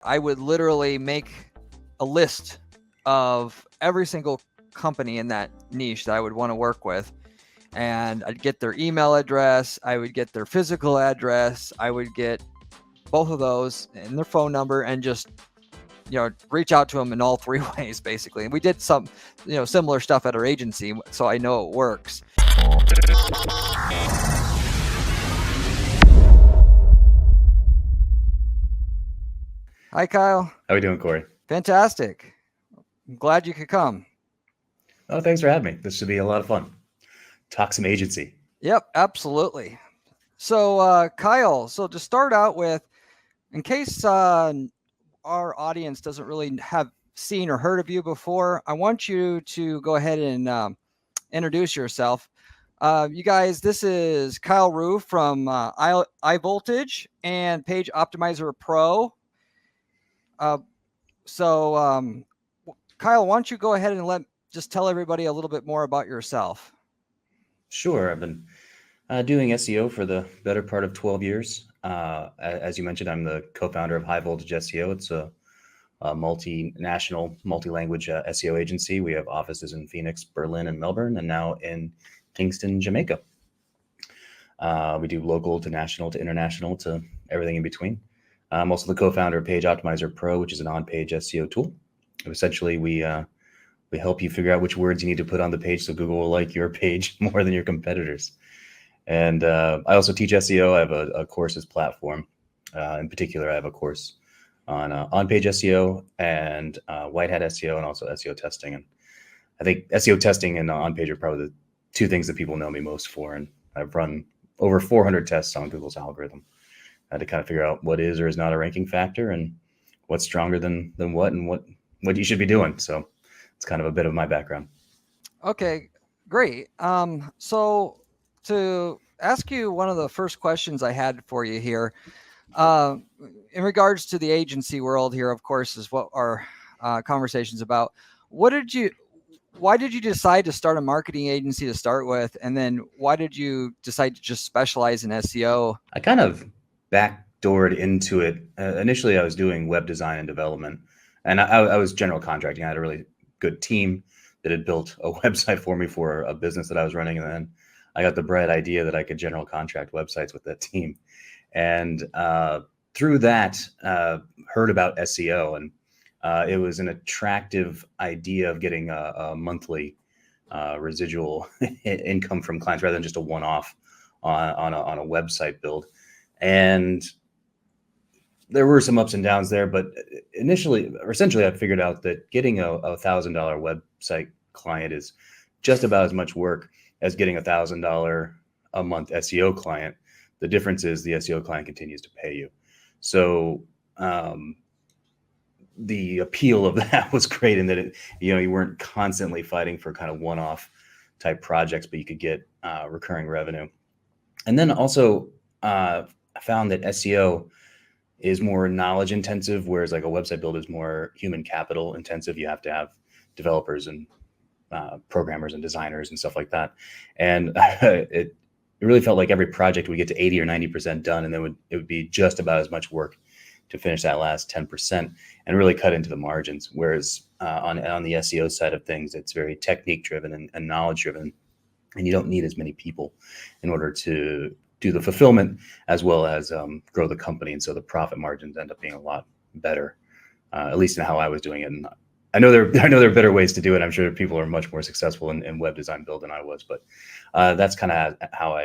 I would literally make a list of every single company in that niche that I would want to work with. And I'd get their email address, I would get their physical address, I would get both of those and their phone number, and just reach out to them in all three ways, basically. And we did some similar stuff at our agency, so I know it works. Hi, Kyle. How are we doing, Corey? Fantastic. I'm glad you could come. Oh, thanks for having me. This should be a lot of fun. Talk some agency. Yep, absolutely. So, Kyle, so to start out with, in case our audience doesn't really have seen or heard of you before, I want you to go ahead and introduce yourself. You guys, this is Kyle Roof from iVoltage and PageOptimizer Pro. So, Kyle, why don't you go ahead and just tell everybody a little bit more about yourself? Sure. I've been doing SEO for the better part of 12 years. As you mentioned, I'm the co-founder of High Voltage SEO. It's a multinational, multi-language SEO agency. We have offices in Phoenix, Berlin, and Melbourne, and now in Kingston, Jamaica. We do local to national to international to everything in between. I'm also the co-founder of PageOptimizer Pro, which is an on-page SEO tool. Essentially, we help you figure out which words you need to put on the page so Google will like your page more than your competitors. And I also teach SEO. I have a courses platform. In particular, I have a course on page SEO and white hat SEO, and also SEO testing. And I think SEO testing and on page are probably the two things that people know me most for. And I've run over 400 tests on Google's algorithm to kind of figure out what is or is not a ranking factor, and what's stronger than what, and what you should be doing. So it's kind of a bit of my background. Okay, great. So to ask you one of the first questions I had for you here, in regards to the agency world here, of course, is what our conversation's about. Why did you decide to start a marketing agency to start with? And then why did you decide to just specialize in SEO? I kind of backdoored into it. Initially, I was doing web design and development, and I was general contracting. I had a really good team that had built a website for me for a business that I was running. And then I got the bright idea that I could general contract websites with that team. And through that, heard about SEO, and it was an attractive idea of getting a monthly residual income from clients rather than just a one-off on a website build. And there were some ups and downs there, but essentially, I figured out that getting a $1,000 website client is just about as much work as getting a $1,000 a month SEO client. The difference is the SEO client continues to pay you. So the appeal of that was great in that you weren't constantly fighting for kind of one-off type projects, but you could get recurring revenue. And then also I found that SEO is more knowledge intensive, whereas like a website build is more human capital intensive. You have to have developers and programmers and designers and stuff like that. And it really felt like every project would get to 80 or 90% done, and then it would be just about as much work to finish that last 10% and really cut into the margins. Whereas on the SEO side of things, it's very technique driven and knowledge driven, and you don't need as many people in order to do the fulfillment as well as grow the company. And so the profit margins end up being a lot better, at least in how I was doing it. And I know there are better ways to do it. I'm sure people are much more successful in web design build than I was, but that's kind of how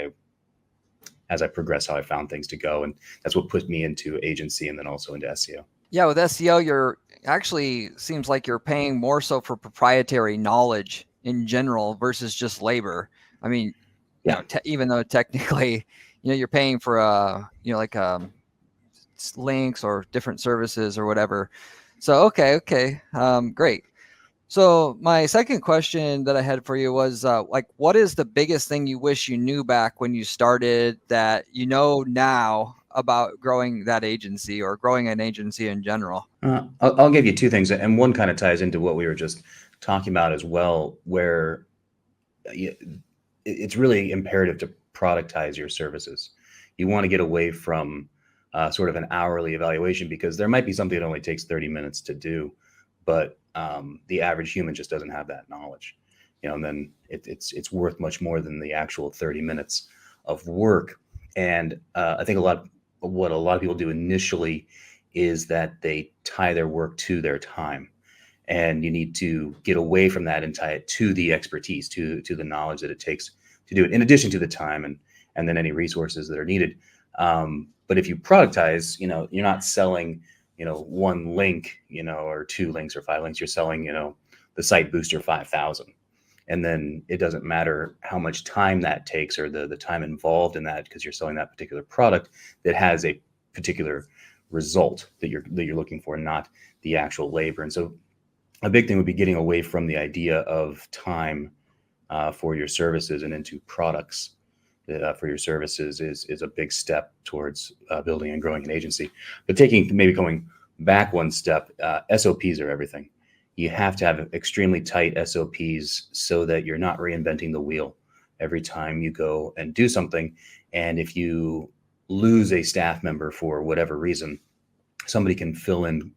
as I progressed, how I found things to go. And that's what put me into agency and then also into SEO. Yeah, with SEO, you're actually seems like you're paying more so for proprietary knowledge in general versus just labor. I mean, even though technically, you're paying for links or different services or whatever. So okay, great. So my second question that I had for you was what is the biggest thing you wish you knew back when you started that you know now about growing that agency or growing an agency in general? I'll give you two things, and one kind of ties into what we were just talking about as well, where it's really imperative to productize your services. You want to get away from sort of an hourly evaluation, because there might be something that only takes 30 minutes to do, but the average human just doesn't have that knowledge, and then it's worth much more than the actual 30 minutes of work. And I think what a lot of people do initially is that they tie their work to their time, and you need to get away from that and tie it to the expertise, to the knowledge that it takes to do it, in addition to the time and then any resources that are needed. But if you productize, you're not selling, one link, or 2 links or 5 links. You're selling, the site booster 5,000. And then it doesn't matter how much time that takes, or the time involved in that, because you're selling that particular product that has a particular result that you're looking for, not the actual labor. And so a big thing would be getting away from the idea of time for your services and into products for your services is a big step towards building and growing an agency. But maybe going back one step, SOPs are everything. You have to have extremely tight SOPs so that you're not reinventing the wheel every time you go and do something. And if you lose a staff member for whatever reason, somebody can fill in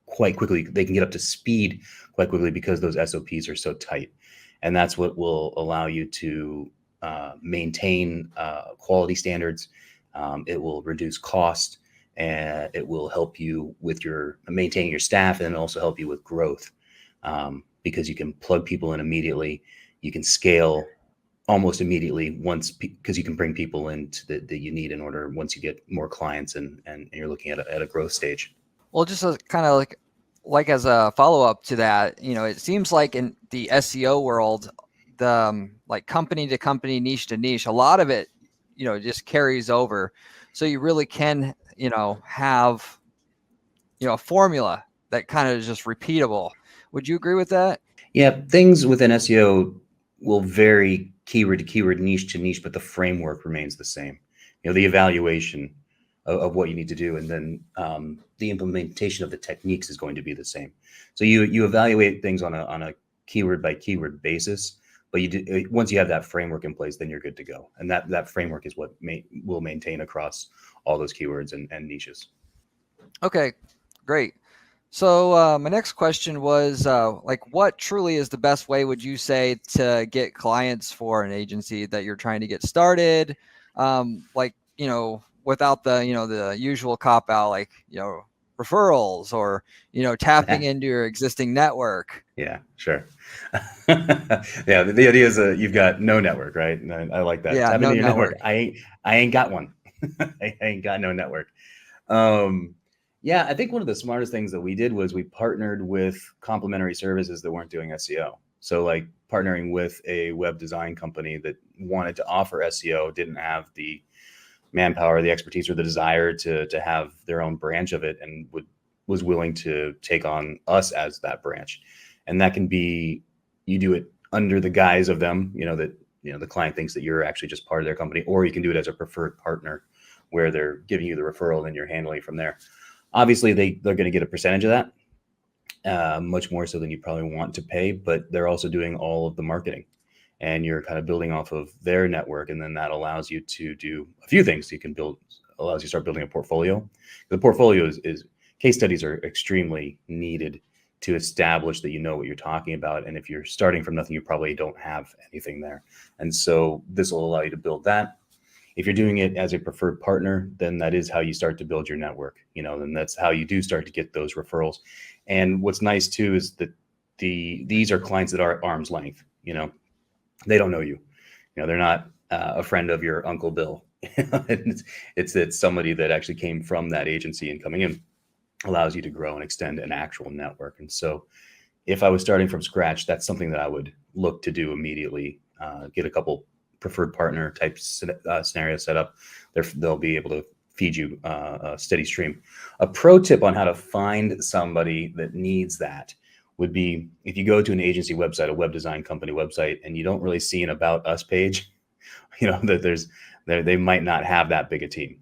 quite quickly. They can get up to speed quite quickly because those SOPs are so tight. And that's what will allow you to maintain quality standards. It will reduce cost, and it will help you with maintaining your staff, and also help you with growth, because you can plug people in immediately. You can scale almost immediately because you can bring people in that you need in order, once you get more clients and you're looking at a growth stage. Well, just kind of like as a follow-up to that, it seems like in the SEO world, the like company to company, niche to niche, a lot of it, just carries over. So you really can, have, a formula that kind of is just repeatable. Would you agree with that? Yeah, things within SEO will vary keyword to keyword, niche to niche, but the framework remains the same. The evaluation of what you need to do, and then the implementation of the techniques is going to be the same. So you evaluate things on a keyword by keyword basis, but once you have that framework in place, then you're good to go. And that framework is what will maintain across all those keywords and niches. Okay, great. So my next question was, what truly is the best way, would you say, to get clients for an agency that you're trying to get started? Without the usual cop out, referrals, or, tapping into your existing network. Yeah, sure. Yeah, the idea is you've got no network, right? And I like that. Yeah, Tap no into your network. I ain't got one. I ain't got no network. Yeah, I think one of the smartest things that we did was we partnered with complementary services that weren't doing SEO. So like partnering with a web design company that wanted to offer SEO, didn't have the manpower, the expertise, or the desire to have their own branch of it, and was willing to take on us as that branch. And that can be, you do it under the guise of them, that the client thinks that you're actually just part of their company, or you can do it as a preferred partner where they're giving you the referral and you're handling it from there. Obviously, they're going to get a percentage of that, much more so than you probably want to pay, but they're also doing all of the marketing, and you're kind of building off of their network. And then that allows you to do a few things. Allows you to start building a portfolio. The portfolio is case studies are extremely needed to establish that you know what you're talking about. And if you're starting from nothing, you probably don't have anything there. And so this will allow you to build that. If you're doing it as a preferred partner, then that is how you start to build your network, then that's how you do start to get those referrals. And what's nice too is that these are clients that are at arm's length. They don't know you. They're not a friend of your Uncle Bill. It's somebody that actually came from that agency, and coming in allows you to grow and extend an actual network. And so if I was starting from scratch, that's something that I would look to do immediately. Get a couple preferred partner type scenario set up. They'll be able to feed you a steady stream. A pro tip on how to find somebody that needs that would be, if you go to an agency website, a web design company website, and you don't really see an About Us page, that they might not have that big a team.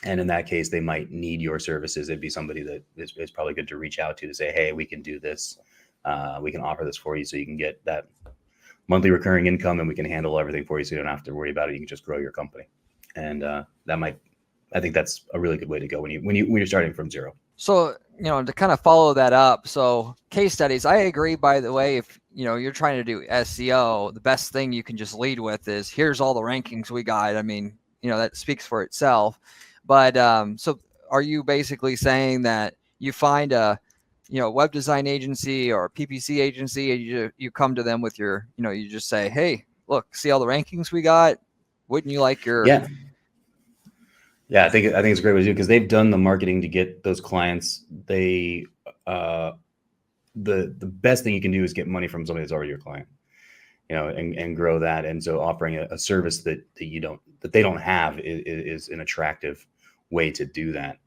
And in that case, they might need your services. It'd be somebody that is probably good to reach out to say, hey, we can do this. We can offer this for you so you can get that monthly recurring income, and we can handle everything for you so you don't have to worry about it. You can just grow your company. And that might I think that's a really good way to go when you're starting from zero. So, to kind of follow that up, so case studies, I agree, by the way, if, you're trying to do SEO, the best thing you can just lead with is, here's all the rankings we got. I mean, that speaks for itself. But so are you basically saying that you find a, web design agency or a PPC agency, and you come to them with your, you just say, hey, look, see all the rankings we got? Wouldn't you like your... Yeah, I think it's a great way to do, because they've done the marketing to get those clients. They the best thing you can do is get money from somebody that's already your client, and grow that. And so offering a service that they don't have is an attractive way to do that.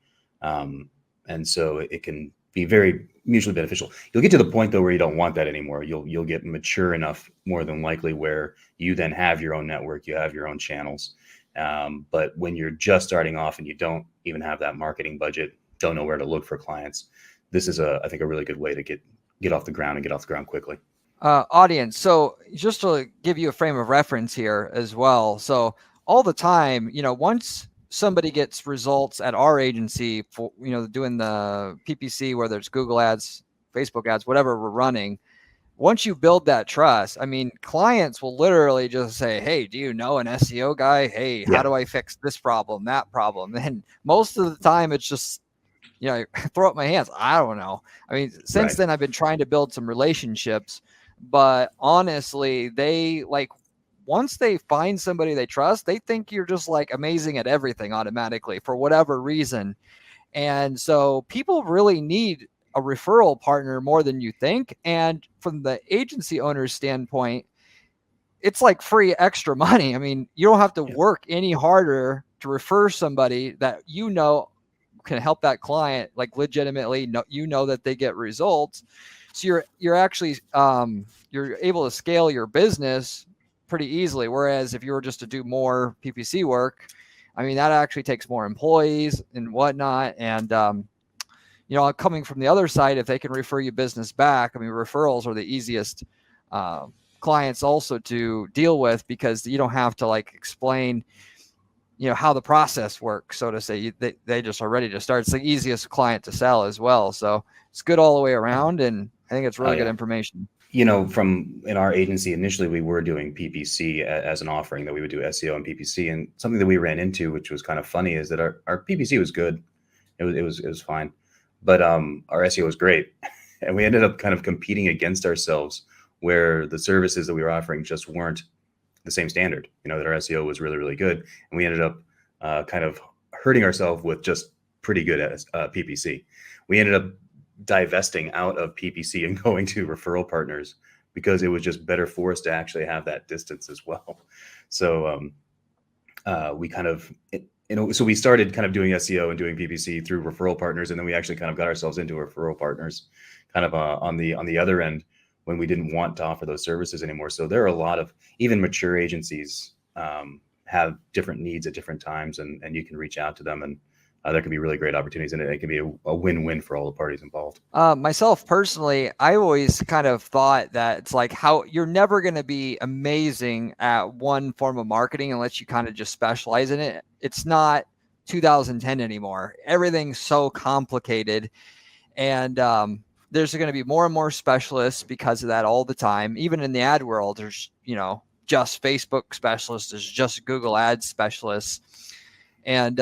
And so it can be very mutually beneficial. You'll get to the point though where you don't want that anymore. You'll get mature enough, more than likely, where you then have your own network, you have your own channels. But when you're just starting off and you don't even have that marketing budget, don't know where to look for clients, this is I think a really good way to get off the ground and get off the ground quickly. Audience. So just to give you a frame of reference here as well. So all the time, once somebody gets results at our agency for, doing the PPC, whether it's Google ads, Facebook ads, whatever we're running, once you build that trust, I mean, clients will literally just say, hey, do you know an SEO guy? Hey, how do I fix this problem, that problem? And most of the time it's just, throw up my hands. I don't know. I mean, since then I've been trying to build some relationships, but honestly, once they find somebody they trust, they think you're just amazing at everything automatically for whatever reason. And so people really need a referral partner more than you think. And from the agency owner's standpoint, it's like free extra money. I mean, you don't have to work any harder to refer somebody that can help that client legitimately. That they get results. So you're actually you're able to scale your business pretty easily. Whereas if you were just to do more PPC work, I mean, that actually takes more employees and whatnot. And coming from the other side, if they can refer you business back, I mean, referrals are the easiest clients also to deal with, because you don't have to explain, how the process works, so to say. They just are ready to start. It's the easiest client to sell as well. So it's good all the way around. And I think it's really good information. From in our agency, initially we were doing PPC as an offering, that we would do SEO and PPC. And something that we ran into, which was kind of funny, is that our PPC was good. It was fine. But our SEO was great. And we ended up kind of competing against ourselves, where the services that we were offering just weren't the same standard. That our SEO was really, really good. And we ended up kind of hurting ourselves with just pretty good PPC. We ended up divesting out of PPC and going to referral partners, because it was just better for us to actually have that distance as well. So we kind of... so we started kind of doing SEO and doing PPC through referral partners, and then we actually kind of got ourselves into referral partners kind of on the other end, when we didn't want to offer those services anymore. So there are a lot of even mature agencies have different needs at different times, and you can reach out to them, and there can be really great opportunities, and it can be a win-win for all the parties involved. Myself personally, I always kind of thought that it's how you're never going to be amazing at one form of marketing unless you kind of just specialize in it. It's not 2010 anymore. Everything's so complicated, and there's going to be more and more specialists because of that all the time. Even in the ad world, there's just Facebook specialists, there's just Google Ads specialists, and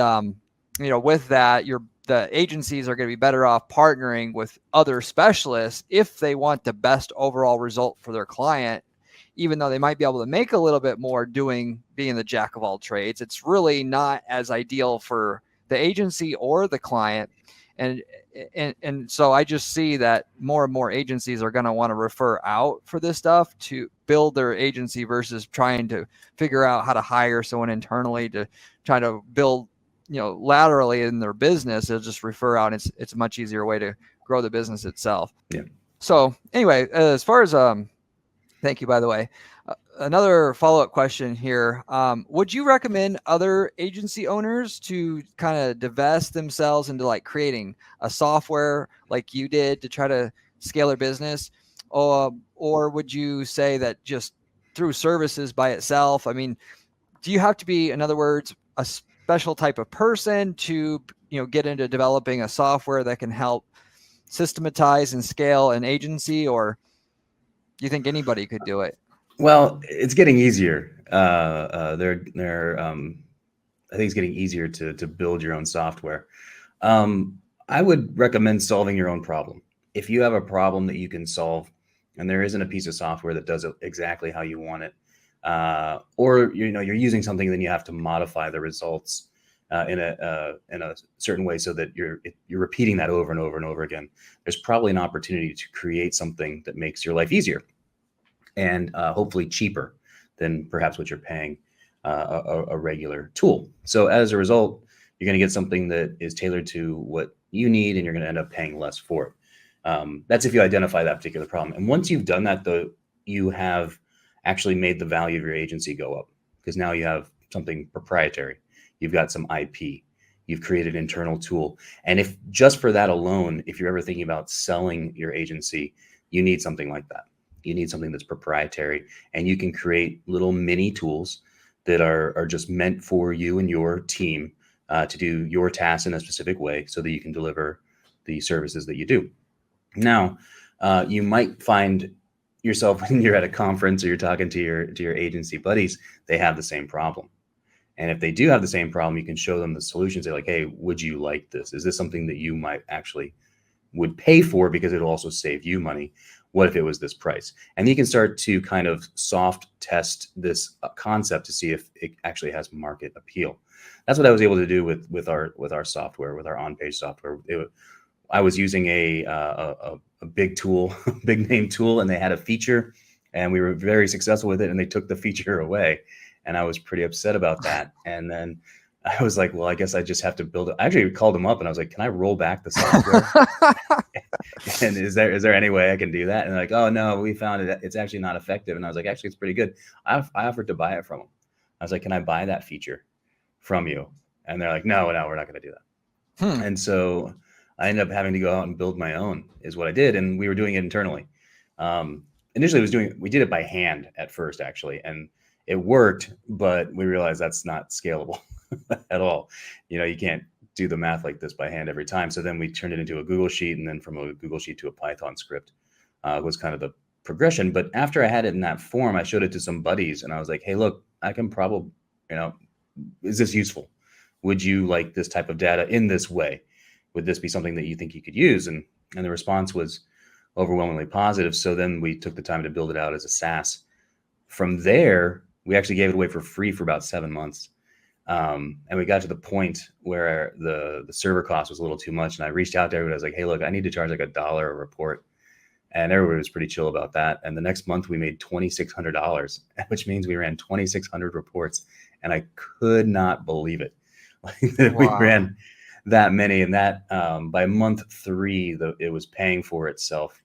with that, the agencies are going to be better off partnering with other specialists if they want the best overall result for their client. Even though they might be able to make a little bit more being the jack of all trades, it's really not as ideal for the agency or the client. And so I just see that more and more agencies are going to want to refer out for this stuff to build their agency, versus trying to figure out how to hire someone internally to try to build laterally in their business. They'll just refer out. It's a much easier way to grow the business itself. Yeah. So anyway, as far as thank you, by the way. Another follow-up question here. Would you recommend other agency owners to kind of divest themselves into creating a software like you did to try to scale their business? Or would you say that just through services by itself? I mean, do you have to be, in other words, a special type of person to, get into developing a software that can help systematize and scale an agency, or do you think anybody could do it? Well, it's getting easier. I think it's getting easier to build your own software. I would recommend solving your own problem. If you have a problem that you can solve, and there isn't a piece of software that does it exactly how you want it, or you're using something, then you have to modify the results in a certain way so that you're repeating that over and over and over again. There's probably an opportunity to create something that makes your life easier and hopefully cheaper than perhaps what you're paying a regular tool. So as a result, you're going to get something that is tailored to what you need, and you're going to end up paying less for it. That's if you identify that particular problem. And once you've done that, though, you have actually made the value of your agency go up, because now you have something proprietary. You've got some IP. You've created an internal tool. And if just for that alone, if you're ever thinking about selling your agency, you need something like that. You need something that's proprietary, and you can create little mini tools that are just meant for you and your team to do your tasks in a specific way so that you can deliver the services that you do. Now, you might find yourself when you're at a conference or you're talking to your agency buddies, they have the same problem. And if they do have the same problem, you can show them the solutions. They're like, hey, would you like this? Is this something that you might actually would pay for, because it'll also save you money? What if it was this price? And you can start to kind of soft test this concept to see if it actually has market appeal. That's what I was able to do with our software, with our on-page software. I was using a big tool, big name tool, and they had a feature, and we were very successful with it, and they took the feature away. And I was pretty upset about that. And then I was like, well, I guess I just have to build it. I actually called them up and I was like, can I roll back the software? And is there any way I can do that? And they're like, oh no, we found it. It's actually not effective. And I was like, actually, it's pretty good. I offered to buy it from them. I was like, can I buy that feature from you? And they're like, no, we're not going to do that. And so I ended up having to go out and build my own, is what I did. And we were doing it internally. Initially we did it by hand at first, actually. And it worked, but we realized that's not scalable at all. You can't do the math like this by hand every time. So then we turned it into a Google Sheet, and then from a Google Sheet to a Python script was kind of the progression. But after I had it in that form, I showed it to some buddies, and I was like, hey, look, I can probably, is this useful? Would you like this type of data in this way? Would this be something that you think you could use? And the response was overwhelmingly positive. So then we took the time to build it out as a SaaS. From there, we actually gave it away for free for about 7 months. And we got to the point where the server cost was a little too much. And I reached out to everybody. I was like, hey, look, I need to charge like $1 a report. And everybody was pretty chill about that. And the next month we made $2,600, which means we ran 2,600 reports. And I could not believe it. Wow. We ran that many. And that by month 3, it was paying for itself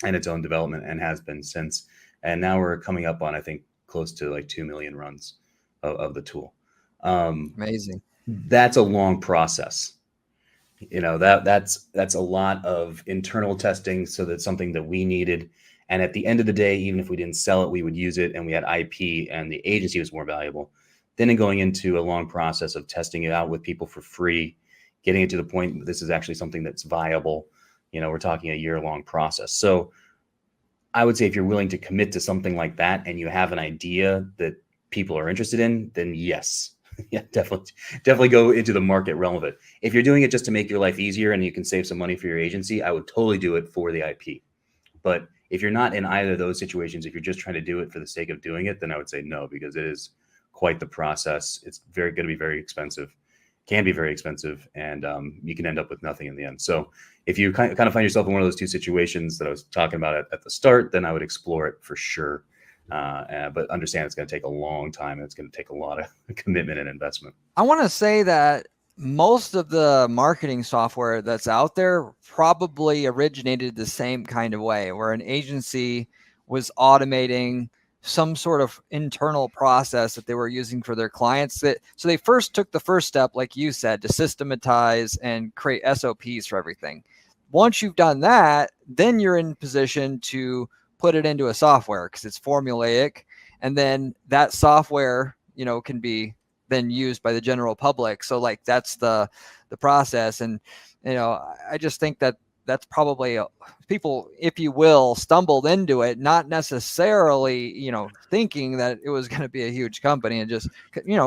and its own development, and has been since. And now we're coming up on, I think, close to like 2 million runs of the tool. Amazing. That's a long process. That's a lot of internal testing. So that's something that we needed. And at the end of the day, even if we didn't sell it, we would use it, and we had IP, and the agency was more valuable. Then going into a long process of testing it out with people for free, getting it to the point that this is actually something that's viable. We're talking a year-long process. So I would say if you're willing to commit to something like that, and you have an idea that people are interested in, then yes, yeah, definitely go into the market realm of it. If you're doing it just to make your life easier and you can save some money for your agency, I would totally do it for the IP. But if you're not in either of those situations, if you're just trying to do it for the sake of doing it, then I would say no, because it is quite the process. It's going to be very expensive, can be very expensive, and you can end up with nothing in the end. So if you kind of find yourself in one of those two situations that I was talking about at the start, then I would explore it for sure. But understand it's going to take a long time, and it's going to take a lot of commitment and investment. I want to say that most of the marketing software that's out there probably originated the same kind of way, where an agency was automating some sort of internal process that they were using for their clients. So they first took the first step, like you said, to systematize and create SOPs for everything. Once you've done that, then you're in position to put it into a software, because it's formulaic, and then that software, can be then used by the general public. So like that's the process. And I just think that that's probably people, if you will, stumbled into it, not necessarily thinking that it was going to be a huge company, and just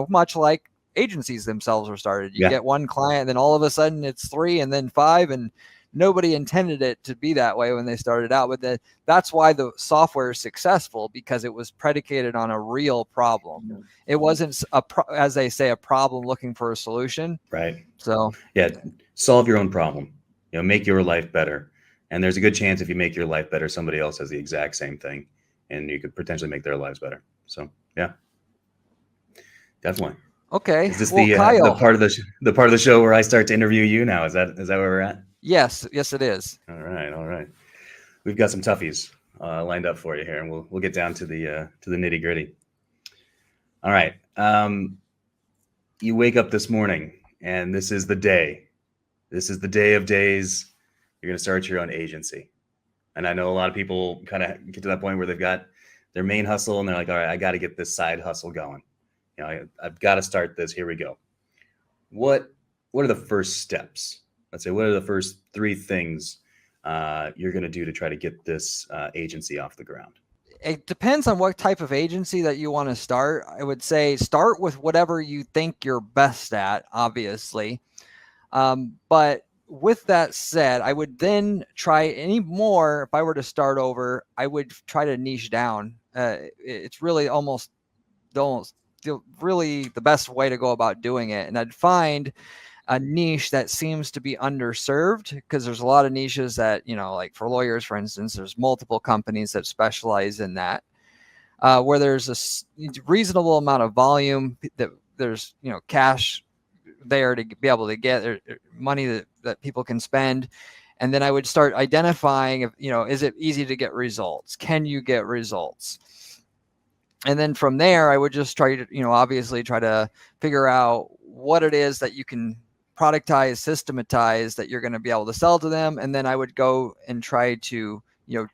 much like agencies themselves were started. You get one client, then all of a sudden it's 3 and then 5, and nobody intended it to be that way when they started out. But that's why the software is successful, because it was predicated on a real problem. It wasn't as they say, a problem looking for a solution. Right. So solve your own problem. Make your life better. And there's a good chance if you make your life better, somebody else has the exact same thing, and you could potentially make their lives better. So yeah, definitely. Okay. Is this the part of the show where I start to interview you now? Is that where we're at? Yes, it is. All right. We've got some toughies lined up for you here, and we'll get down to the nitty gritty. All right. You wake up this morning, and this is the day. This is the day of days. You're going to start your own agency. And I know a lot of people kind of get to that point where they've got their main hustle and they're like, all right, I got to get this side hustle going. I've got to start this. Here we go. What are the first steps? Let's say, what are the first 3 things you're going to do to try to get this agency off the ground? It depends on what type of agency that you want to start. I would say start with whatever you think you're best at, obviously. But with that said, I would then try any more. If I were to start over, I would try to niche down. It's really almost really the best way to go about doing it. And I'd find a niche that seems to be underserved, because there's a lot of niches that, like for lawyers, for instance, there's multiple companies that specialize in that, where there's a reasonable amount of volume, that there's, cash there to be able to get money that people can spend. And then I would start identifying if, is it easy to get results? Can you get results? And then from there, I would just try to, obviously try to figure out what it is that you can productize, systematize, that you're going to be able to sell to them. And then I would go and try to,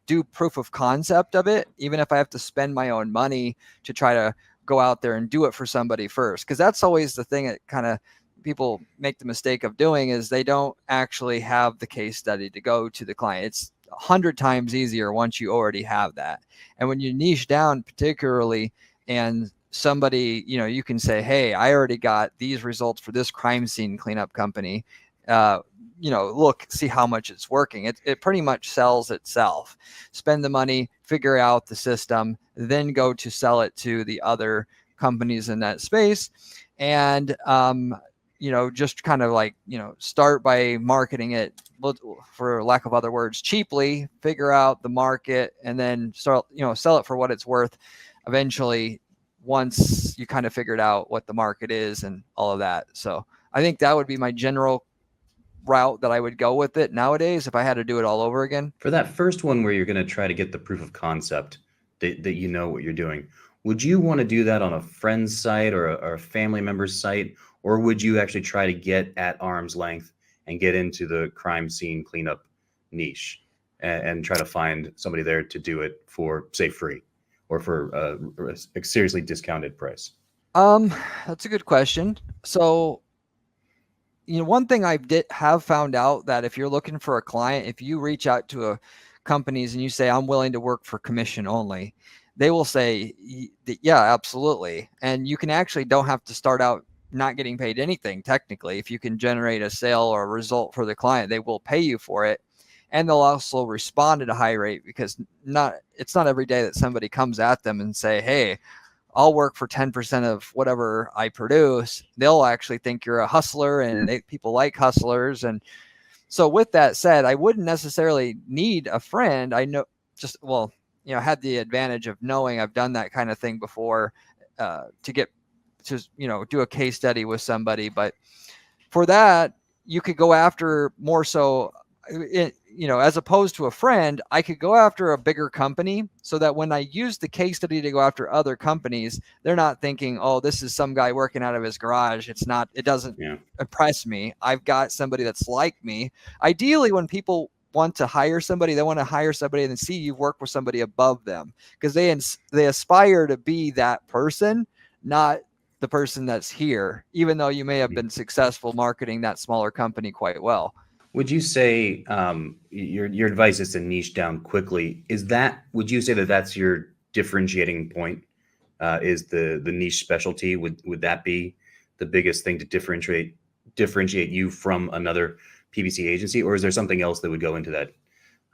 do proof of concept of it, even if I have to spend my own money to try to go out there and do it for somebody first. Because that's always the thing that kind of people make the mistake of doing, is they don't actually have the case study to go to the client. It's 100 times easier once you already have that. And when you niche down particularly, and somebody, you can say, hey, I already got these results for this crime scene cleanup company. Look, see how much it's working. It pretty much sells itself. Spend the money, figure out the system, then go to sell it to the other companies in that space. And, just kind of like, start by marketing it, for lack of other words, cheaply, figure out the market, and then start, sell it for what it's worth eventually, once you kind of figured out what the market is and all of that. So I think that would be my general route that I would go with it nowadays if I had to do it all over again. For that first one where you're going to try to get the proof of concept that what you're doing, would you want to do that on a friend's site or a family member's site? Or would you actually try to get at arm's length and get into the crime scene cleanup niche and try to find somebody there to do it for, say, free or for a seriously discounted price? That's a good question. So, one thing I have found out, that if you're looking for a client, if you reach out to companies and you say, I'm willing to work for commission only, they will say, yeah, absolutely. And you can actually don't have to start out not getting paid anything. Technically, if you can generate a sale or a result for the client, they will pay you for it. And they'll also respond at a high rate, because it's not every day that somebody comes at them and say, hey, I'll work for 10% of whatever I produce. They'll actually think you're a hustler, and people like hustlers. And so with that said, I wouldn't necessarily need a friend. I know had the advantage of knowing I've done that kind of thing before, to get to, do a case study with somebody. But for that, you could go after more so, as opposed to a friend, I could go after a bigger company, so that when I use the case study to go after other companies, they're not thinking, oh, this is some guy working out of his garage. It doesn't impress me. I've got somebody that's like me. Ideally, when people want to hire somebody, they want to hire somebody and see you work with somebody above them, because they aspire to be that person, not the person that's here, even though you may have been successful marketing that smaller company quite well. Would you say your advice is to niche down quickly? Would you say that that's your differentiating point? Is the niche specialty? Would that be the biggest thing to differentiate you from another PPC agency, or is there something else that would go into that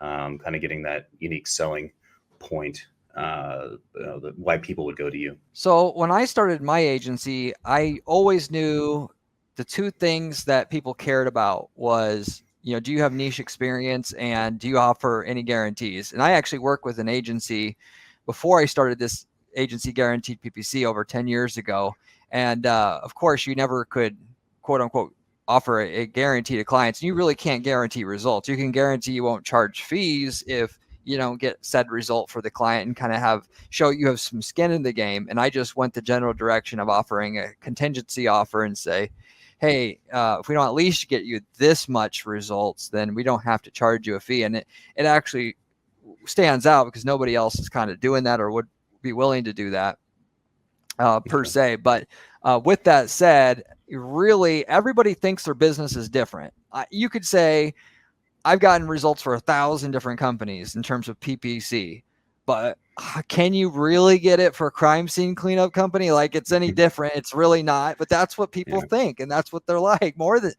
kind of getting that unique selling point? Why people would go to you? So when I started my agency, I always knew the two things that people cared about was, do you have niche experience and do you offer any guarantees? And I actually worked with an agency before I started this agency, Guaranteed PPC, over 10 years ago. And of course, you never could, quote unquote, offer a guarantee to clients. And you really can't guarantee results. You can guarantee you won't charge fees if you don't get said result for the client, and kind of show you have some skin in the game. And I just went the general direction of offering a contingency offer and say, hey, if we don't at least get you this much results, then we don't have to charge you a fee. And it actually stands out because nobody else is kind of doing that or would be willing to do that per se. But with that said, really everybody thinks their business is different. You could say, I've gotten results for 1,000 different companies in terms of PPC, but can you really get it for a crime scene cleanup company? Like it's any different? It's really not, but that's what people think. And that's what they're like more than,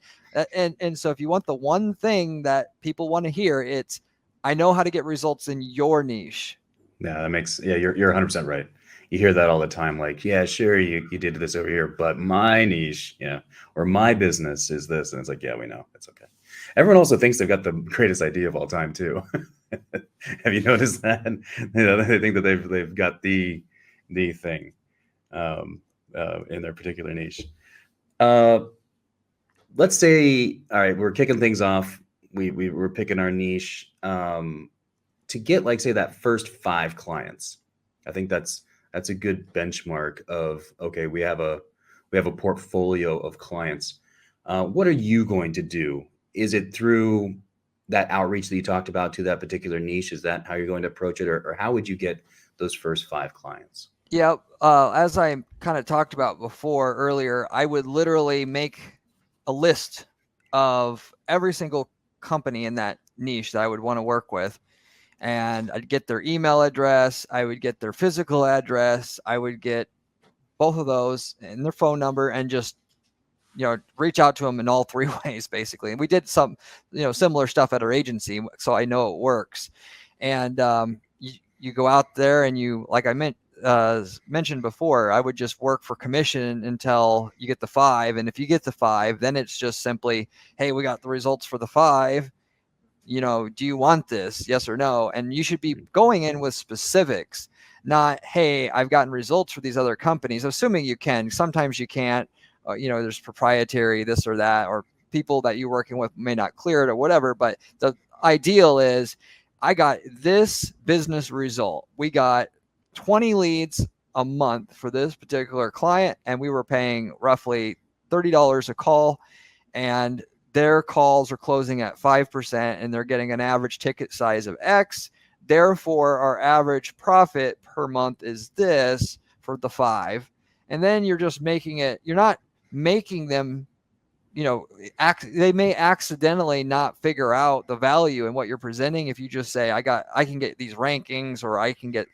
and so if you want the one thing that people want to hear, it's, I know how to get results in your niche. Yeah, you're 100% right. You hear that all the time. Like, yeah, sure. You did this over here, but my niche, or my business is this. And it's like, yeah, we know, it's okay. Everyone also thinks they've got the greatest idea of all time too. Have you noticed that? They think that they've got the thing in their particular niche. Let's say, all right, we're kicking things off. We're picking our niche to get, like, say, that first 5 clients. I think that's a good benchmark of, okay, we have a portfolio of clients. What are you going to do? Is it through that outreach that you talked about to that particular niche? Is that how you're going to approach it? Or how would you get those first 5 clients? Yeah. As I kind of talked about before earlier, I would literally make a list of every single company in that niche that I would want to work with. And I'd get their email address. I would get their physical address. I would get both of those and their phone number, and just reach out to them in all 3 ways, basically. And we did some, similar stuff at our agency, so I know it works. And you go out there and you, like I mentioned before, I would just work for commission until you get the 5. And if you get the 5, then it's just simply, hey, we got the results for the 5. Do you want this? Yes or no? And you should be going in with specifics, not, hey, I've gotten results for these other companies, assuming you can. Sometimes you can't. There's proprietary this or that, or people that you're working with may not clear it or whatever. But the ideal is, I got this business result. We got 20 leads a month for this particular client, and we were paying roughly $30 a call, and their calls are closing at 5%, and they're getting an average ticket size of X. Therefore, our average profit per month is this for the 5. And then you're just making it, you're not making them, they may accidentally not figure out the value in what you're presenting. If you just say, I can get these rankings, or I can get,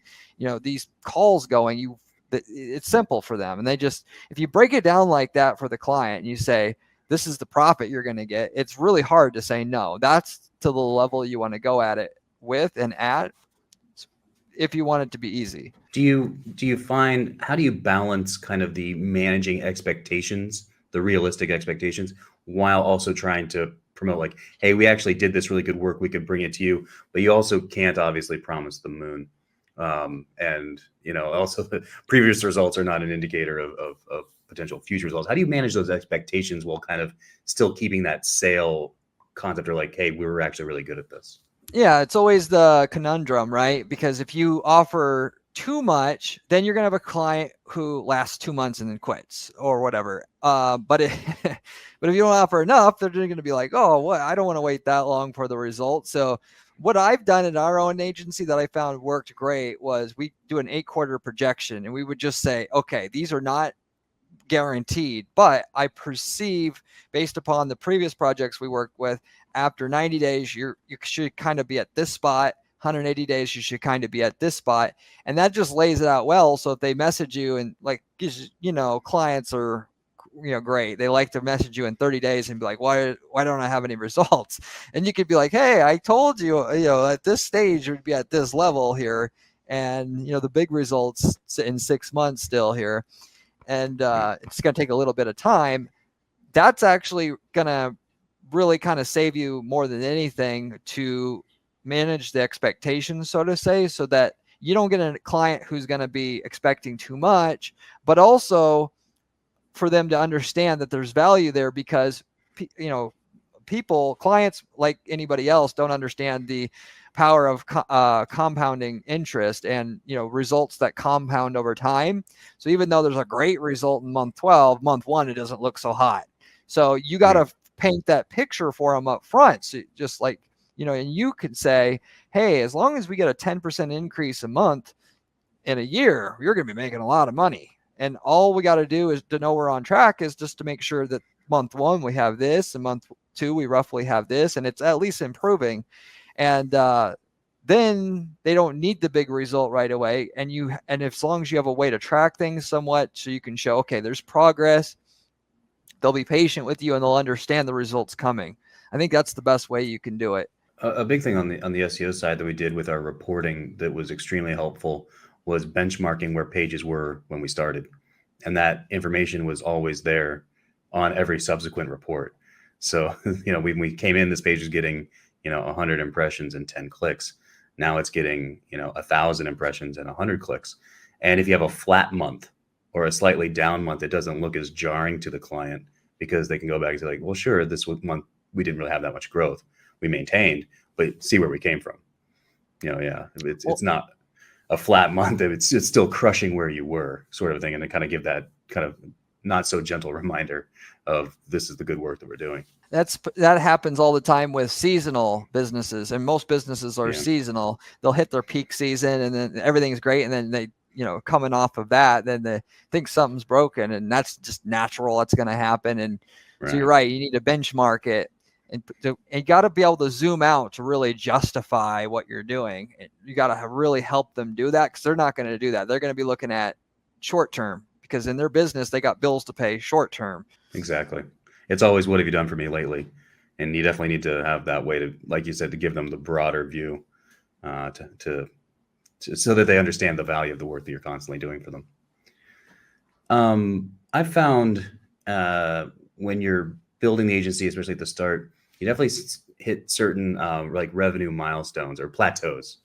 these calls going, it's simple for them. And if you break it down like that for the client, and you say, this is the profit you're going to get, it's really hard to say no. That's to the level you want to go at it with and at, if you want it to be easy. Do you find, how do you balance kind of the managing expectations, the realistic expectations, while also trying to promote, like, hey, we actually did this really good work, we could bring it to you, but you also can't obviously promise the moon. And also the previous results are not an indicator of potential future results. How do you manage those expectations while kind of still keeping that sale concept, or like, hey, we were actually really good at this? Yeah, it's always the conundrum, right? Because if you offer too much, then you're going to have a client who lasts 2 months and then quits or whatever. But if you don't offer enough, they're going to be like, oh, what? I don't want to wait that long for the result. So what I've done in our own agency that I found worked great was we do an 8-quarter projection, and we would just say, okay, these are not guaranteed, but I perceive based upon the previous projects we worked with, after 90 days, you should kind of be at this spot. 180 days, you should kind of be at this spot. And that just lays it out well. So if they message you and like, clients are, great. They like to message you in 30 days and be like, why don't I have any results? And you could be like, hey, I told you, at this stage, you'd be at this level here. And, the big results in 6 months still here. And it's going to take a little bit of time. That's actually going to really kind of save you more than anything to manage the expectations, so to say, so that you don't get a client who's going to be expecting too much, but also for them to understand that there's value there, because, clients like anybody else don't understand the power of compounding interest and, results that compound over time. So even though there's a great result in month 12, month 1, it doesn't look so hot. So you got to paint that picture for them up front. So just like, and you could say, hey, as long as we get a 10% increase a month in a year, you're going to be making a lot of money. And all we got to do is to know we're on track is just to make sure that month 1, we have this, and month 2, we roughly have this, and it's at least improving. And then they don't need the big result right away. And as long as you have a way to track things somewhat, so you can show, okay, there's progress, they'll be patient with you and they'll understand the results coming. I think that's the best way you can do it. A big thing on the SEO side that we did with our reporting that was extremely helpful was benchmarking where pages were when we started. And that information was always there on every subsequent report. So, when we came in, this page is getting, 100 impressions and 10 clicks. Now it's getting, 1,000 impressions and 100 clicks. And if you have a flat month or a slightly down month, it doesn't look as jarring to the client, because they can go back and say like, well, sure, this month we didn't really have that much growth. We maintained, but see where we came from. It's not a flat month. It's still crushing where you were, sort of thing. And to kind of give that kind of not so gentle reminder of this is the good work that we're doing. That happens all the time with seasonal businesses, and most businesses are seasonal. They'll hit their peak season and then everything's great. And then they, coming off of that, then they think something's broken, and that's just natural. That's going to happen. And so you're right. You need to benchmark it. And you got to be able to zoom out to really justify what you're doing. You got to really help them do that, because they're not going to do that. They're going to be looking at short term, because in their business, they got bills to pay short term. Exactly. It's always, what have you done for me lately? And you definitely need to have that way to, like you said, to give them the broader view so that they understand the value of the work that you're constantly doing for them. I found when you're building the agency, especially at the start, you definitely hit certain like revenue milestones or plateaus,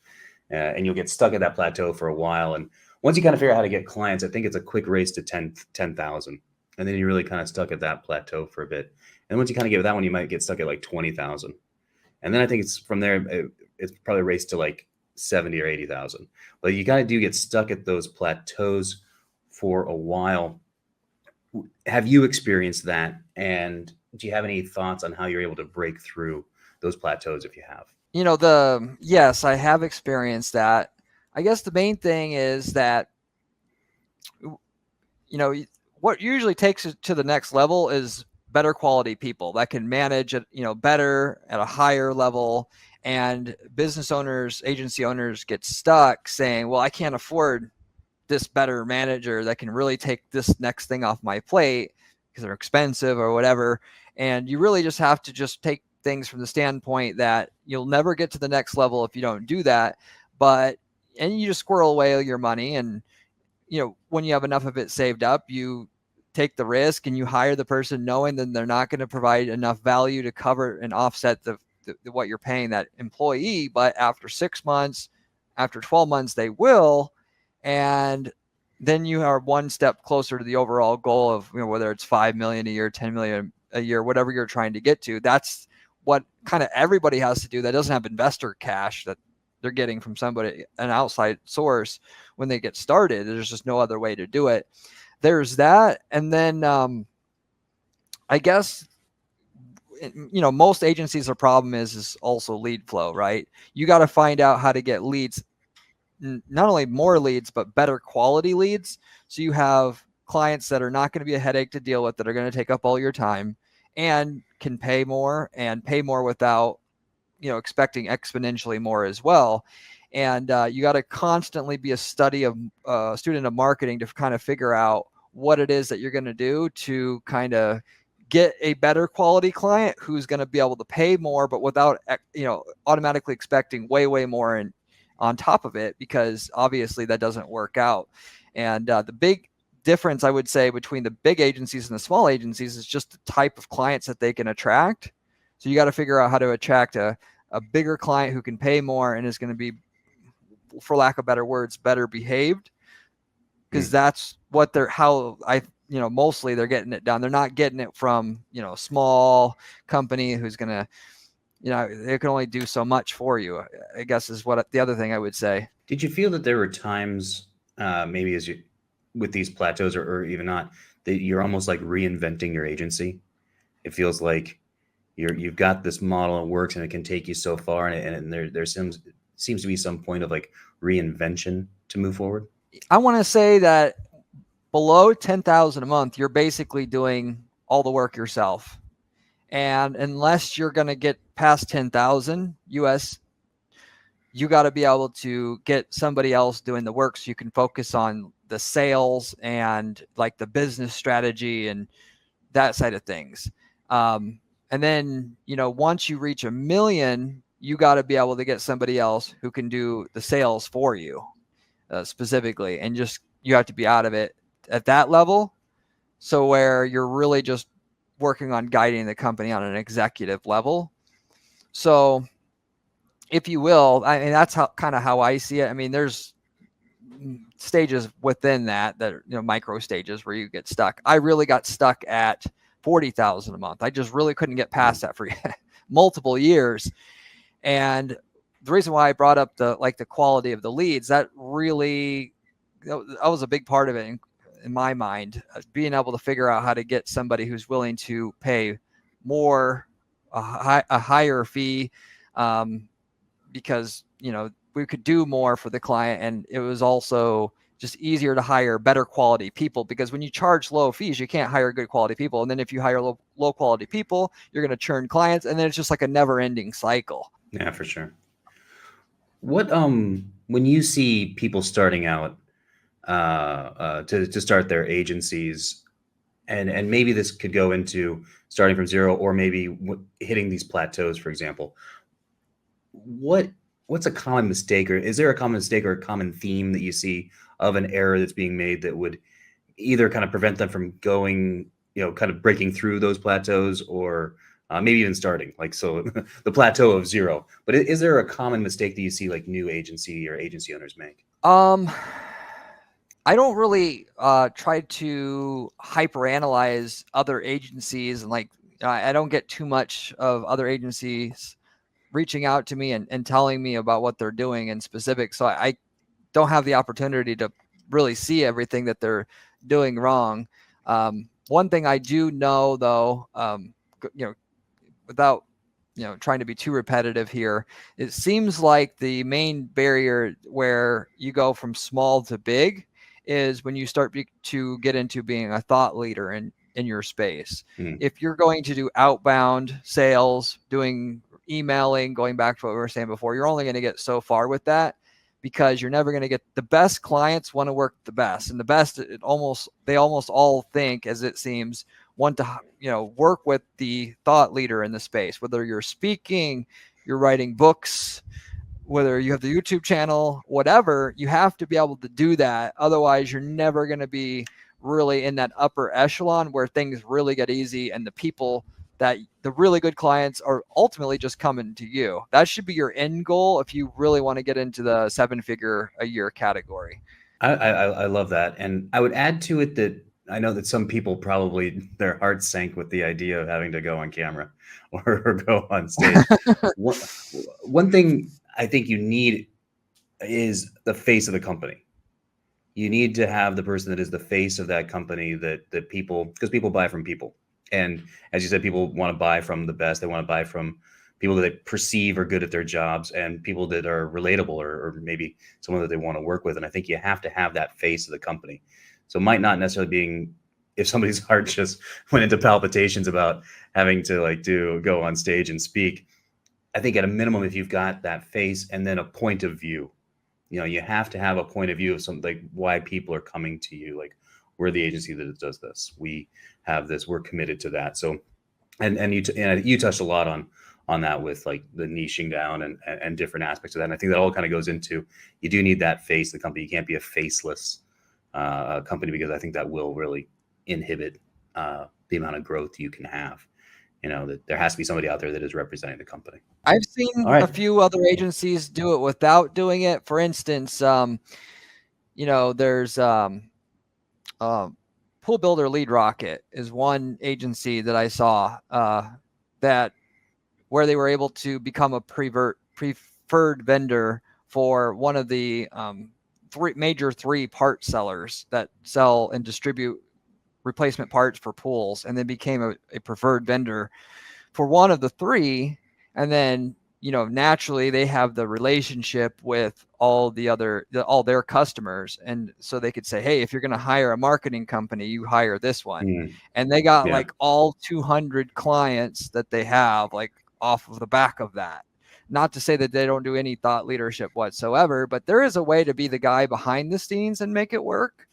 and you'll get stuck at that plateau for a while. And once you kind of figure out how to get clients, I think it's a quick race to 10,000. And then you're really kind of stuck at that plateau for a bit. And once you kind of get that one, you might get stuck at like 20,000. And then I think it's from there, it's probably a race to like 70 or 80,000. But you kind of do get stuck at those plateaus for a while. Have you experienced that? And do you have any thoughts on how you're able to break through those plateaus if you have? Yes, I have experienced that. I guess the main thing is that, what usually takes it to the next level is better quality people that can manage it, better at a higher level. And business owners, agency owners get stuck saying, well, I can't afford this better manager that can really take this next thing off my plate because they're expensive or whatever. And you really just have to just take things from the standpoint that you'll never get to the next level if you don't do that. And you just squirrel away your money. And, when you have enough of it saved up, you take the risk and you hire the person knowing that they're not going to provide enough value to cover and offset the what you're paying that employee. But after 6 months, after 12 months, they will. And then you are one step closer to the overall goal of, whether it's 5 million a year, 10 million a year, whatever you're trying to get to. That's what kind of everybody has to do that doesn't have investor cash that they're getting from somebody, an outside source, when they get started. There's just no other way to do it. There's that. And then I guess, most agencies, their problem is also lead flow, right? You got to find out how to get leads, not only more leads, but better quality leads. So you have clients that are not going to be a headache to deal with, that are going to take up all your time, and can pay more without, expecting exponentially more as well. And you got to constantly be a student of marketing to kind of figure out what it is that you're going to do to kind of get a better quality client who's going to be able to pay more, but without, automatically expecting way more and on top of it, because obviously that doesn't work out. And the big difference, I would say, between the big agencies and the small agencies is just the type of clients that they can attract. So you got to figure out how to attract a bigger client who can pay more and is going to be, for lack of better words, better behaved, because that's what mostly they're getting it done. They're not getting it from, a small company who's going to, they can only do so much for you, I guess, is what the other thing I would say. Did you feel that there were times, maybe with these plateaus or even not, that you're almost like reinventing your agency? It feels like you've got this model, it works, and it can take you so far, and there seems to be some point of like reinvention to move forward. I want to say that below 10,000 a month, you're basically doing all the work yourself. And unless you're going to get past 10,000 US, you got to be able to get somebody else doing the work so you can focus on the sales and like the business strategy and that side of things. And then, once you reach 1 million, you got to be able to get somebody else who can do the sales for you specifically. And just, you have to be out of it at that level. So where you're really just working on guiding the company on an executive level. So if you will, that's how I see it. I mean, there's stages within that micro stages where you get stuck. I really got stuck at 40,000 a month. I just really couldn't get past that for multiple years. And the reason why I brought up the quality of the leads, that was a big part of it in my mind, being able to figure out how to get somebody who's willing to pay more, a higher fee, because, we could do more for the client. And it was also just easier to hire better quality people, because when you charge low fees, you can't hire good quality people. And then if you hire low quality people, you're going to churn clients. And then it's just like a never ending cycle. Yeah, for sure. What, when you see people starting out, to start their agencies, and maybe this could go into starting from zero, or maybe hitting these plateaus, for example, what's a common mistake, or is there a common mistake or a common theme that you see of an error that's being made that would either kind of prevent them from going, kind of breaking through those plateaus, or maybe even starting, so the plateau of zero? But is there a common mistake that you see like new agency or agency owners make? I don't really try to hyperanalyze other agencies, and I don't get too much of other agencies reaching out to me and telling me about what they're doing in specific. So I don't have the opportunity to really see everything that they're doing wrong. One thing I do know, though, without trying to be too repetitive here, it seems like the main barrier where you go from small to big is when you start to get into being a thought leader in your space. If you're going to do outbound sales, doing emailing, going back to what we were saying before, you're only going to get so far with that, because you're never going to get the best clients want to work the best, and the best, they almost all think, as it seems, want to work with the thought leader in the space, whether you're speaking, you're writing books, whether you have the YouTube channel, whatever. You have to be able to do that. Otherwise, you're never going to be really in that upper echelon where things really get easy, and the really good clients are ultimately just coming to you. That should be your end goal if you really want to get into the 7-figure a year category. I love that. And I would add to it that I know that some people probably their hearts sank with the idea of having to go on camera or go on stage. One thing I think you need is the face of the company. You need to have the person that is the face of that company, that people, because people buy from people. And as you said, people want to buy from the best. They want to buy from people that they perceive are good at their jobs, and people that are relatable, or maybe someone that they want to work with. And I think you have to have that face of the company. So it might not necessarily being, if somebody's heart just went into palpitations about having to like go on stage and speak, I think at a minimum, if you've got that face and then a point of view, you have to have a point of view of something, like why people are coming to you. Like, we're the agency that does this. We have this. We're committed to that. So, and you touched a lot on that with like the niching down and different aspects of that. And I think that all kind of goes into, you do need that face of the company. You can't be a faceless company, because I think that will really inhibit the amount of growth you can have. That there has to be somebody out there that is representing the company. I've seen a few other agencies do it without doing it. For instance, there's Pool Builder Lead Rocket is one agency that I saw that where they were able to become a preferred vendor for one of the three part sellers that sell and distribute replacement parts for pools, and then became a preferred vendor for one of the three. And then, naturally they have the relationship with all their customers. And so they could say, hey, if you're going to hire a marketing company, you hire this one. And they got like all 200 clients that they have, like off of the back of that. Not to say that they don't do any thought leadership whatsoever, but there is a way to be the guy behind the scenes and make it work.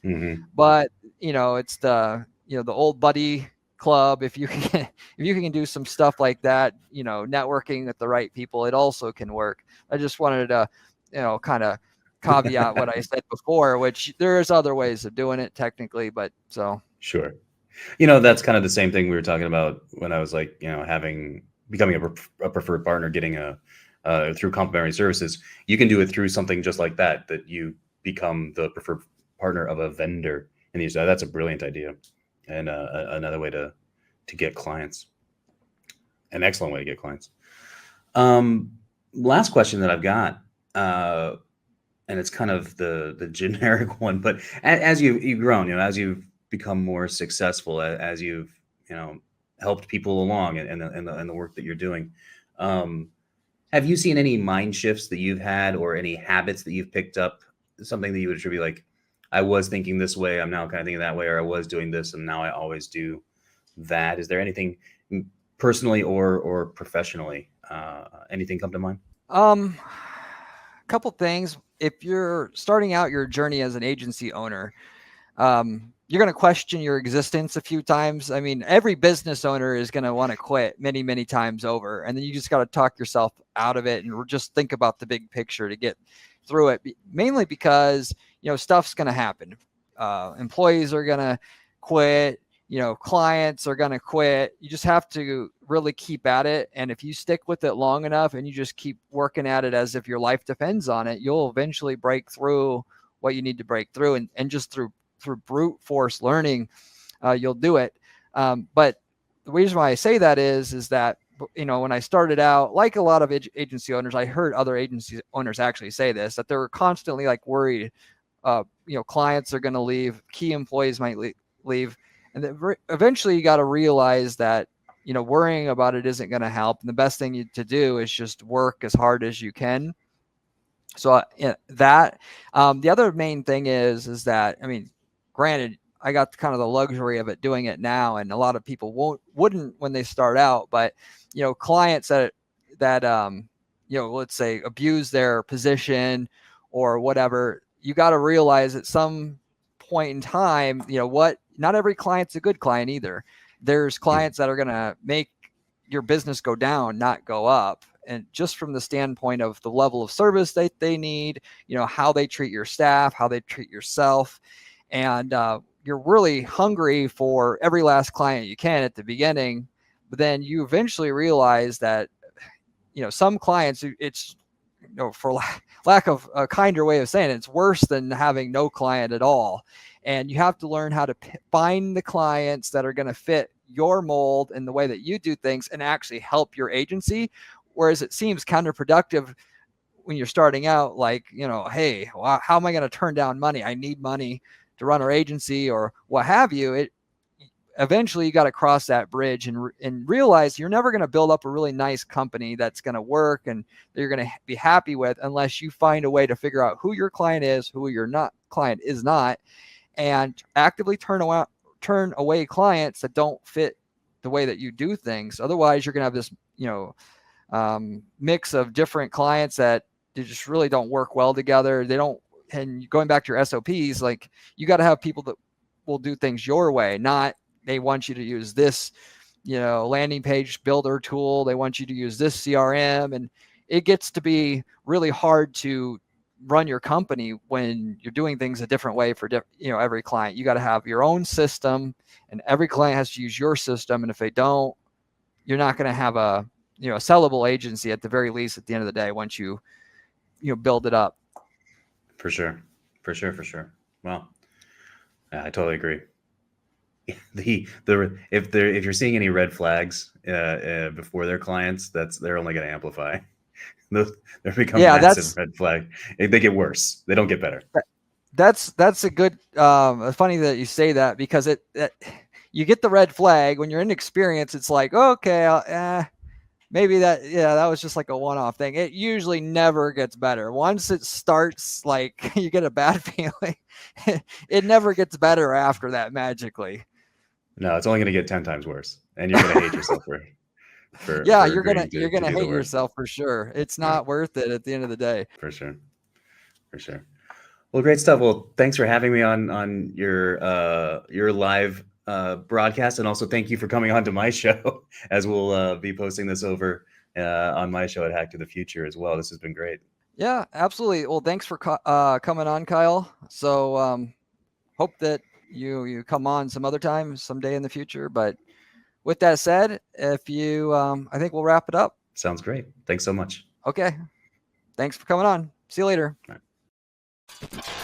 But it's the old buddy club. If you can do some stuff like that, networking with the right people, it also can work. I just wanted to, kind of caveat what I said before, which there's other ways of doing it technically, but so. Sure. That's kind of the same thing we were talking about when I was like, becoming a preferred partner, getting through complimentary services. You can do it through something just like that you become the preferred partner of a vendor. And that's a brilliant idea, and another way to get clients. An excellent way to get clients. Last question that I've got, and it's kind of the generic one, but as you've grown, as you've become more successful, as you've helped people along in the work that you're doing, have you seen any mind shifts that you've had, or any habits that you've picked up, something that you would attribute, like, I was thinking this way, I'm now kind of thinking that way, or I was doing this and now I always do that? Is there anything personally or professionally, anything come to mind? A couple things. If you're starting out your journey as an agency owner, you're going to question your existence a few times. I mean, every business owner is going to want to quit many, many times over. And then you just got to talk yourself out of it and just think about the big picture to get through it, mainly because, stuff's going to happen. Employees are going to quit, clients are going to quit. You just have to really keep at it. And if you stick with it long enough and you just keep working at it as if your life depends on it, you'll eventually break through what you need to break through. And just through brute force learning, you'll do it. But the reason why I say that is that, when I started out, like a lot of agency owners, I heard other agency owners actually say this, that they're constantly like worried, clients are going to leave, key employees might leave. And then eventually you got to realize that, worrying about it isn't going to help. And the best thing to do is just work as hard as you can. So the other main thing is that, I mean, granted, I got kind of the luxury of doing it now, and a lot of people wouldn't when they start out. But clients that let's say abuse their position or whatever, you got to realize at some point in time, not every client's a good client either. There's clients that are going to make your business go down, not go up. And just from the standpoint of the level of service that they need, how they treat your staff, how they treat yourself. And you're really hungry for every last client you can at the beginning, but then you eventually realize that, some clients, it's, for lack of a kinder way of saying it, it's worse than having no client at all. And you have to learn how to find the clients that are going to fit your mold and the way that you do things and actually help your agency. Whereas it seems counterproductive when you're starting out, like, hey, well, how am I going to turn down money? I need money to run our agency or what have you. Eventually you got to cross that bridge and realize you're never going to build up a really nice company that's going to work and that you're going to be happy with unless you find a way to figure out who your client is, who your client is not, and actively turn away clients that don't fit the way that you do things. Otherwise, you're going to have this, mix of different clients that they just really don't work well together. They don't, and going back to your SOPs, like you got to have people that will do things your way, not they want you to use this, landing page builder tool. They want you to use this CRM, and it gets to be really hard to run your company when you're doing things a different way for every client. You got to have your own system, and every client has to use your system. And if they don't, you're not going to have a sellable agency at the very least at the end of the day once you build it up. For sure. Well, I totally agree. If you're seeing any red flags before their clients, they're only going to amplify. They're becoming massive red flag. They get worse. They don't get better. That's a good. Funny that you say that, because you get the red flag when you're inexperienced. It's like, okay, maybe that was just like a one-off thing. It usually never gets better. Once it starts, like you get a bad feeling, it never gets better after that magically. No, it's only going to get 10 times worse, and you're going to hate yourself for you're gonna hate yourself for sure. It's not worth it at the end of the day. For sure. Well, great stuff. Well, thanks for having me on your live broadcast, and also thank you for coming on to my show, as we'll be posting this over on my show at Hack to the Future as well. This has been great. Yeah, absolutely. Well, thanks for coming on, Kyle. So hope that you come on some other time, someday in the future. But with that said, if you, I think we'll wrap it up. Sounds great. Thanks so much. Okay. Thanks for coming on. See you later. All right.